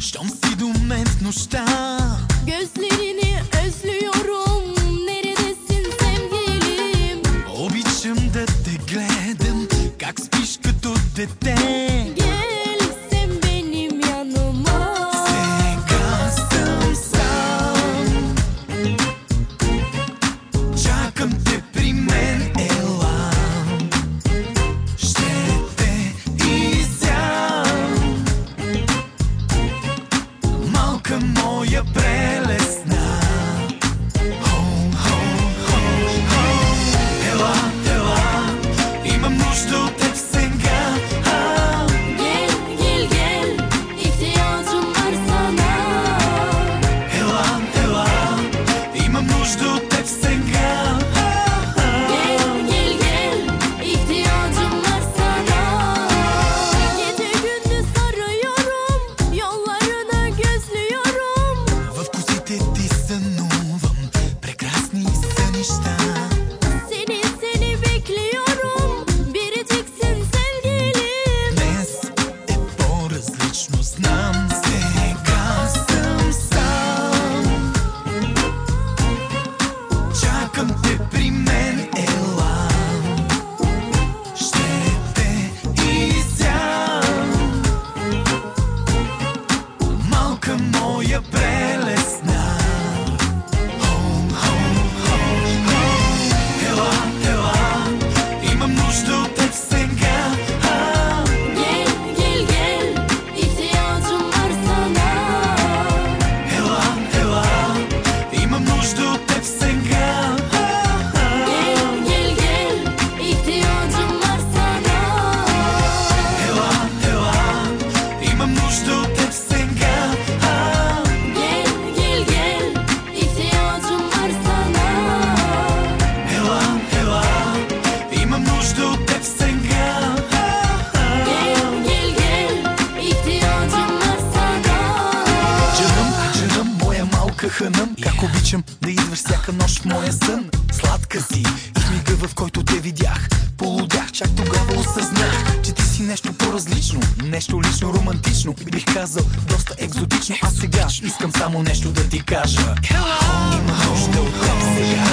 Щом си до мен в нощта, gözlerini özlüyorum. Neredesin sevgilim? обичам да те гледам, как спиш като дете. Gel sen benim yanıma. Сега съм сам, чакам те при мен, ела. Ще те изям, малка моя прелесна. Ела, ела, имам нужда от теб сега. Gel gel gel, ihtiyacım var sana. Ела, ела, имам нужда от теб сега. Gel gel gel, ihtiyacım var sana. Gece gündüz arıyorum, yollarını gözlüyorum. В косите ти сънувам прекрасни сънища. Seni bekliyorum, biriciksin sevgilim. Днес е по-различно, знам. Сега съм сам, чакам те при мен, ела. Ще те изям, малка моя прелесна. Ела, ела, имам нужда от теб сега. Gel gel gel, ihtiyacım var sana. Ела, ела, имам нужда от теб сега. Gel gel gel, ihtiyacım var sana. Ела, ела, имам нужда от теб сега. Gel gel gel, ihtiyacım var sana. Ела, ела, имам нужда от теб сега. Gel gel gel, ihtiyacım var sana. Джарам, джарам, моя малка хънъм, как обичам да идваш всяка нощ в моя сън. Сладка си и в мига, в който те видях, полудях, чак тогава осъзнах, че ти си нещо по-различно, нещо лично, романтично, бих казал доста екзотично. А сега искам само нещо да ти кажа. Има нужда от теб сега.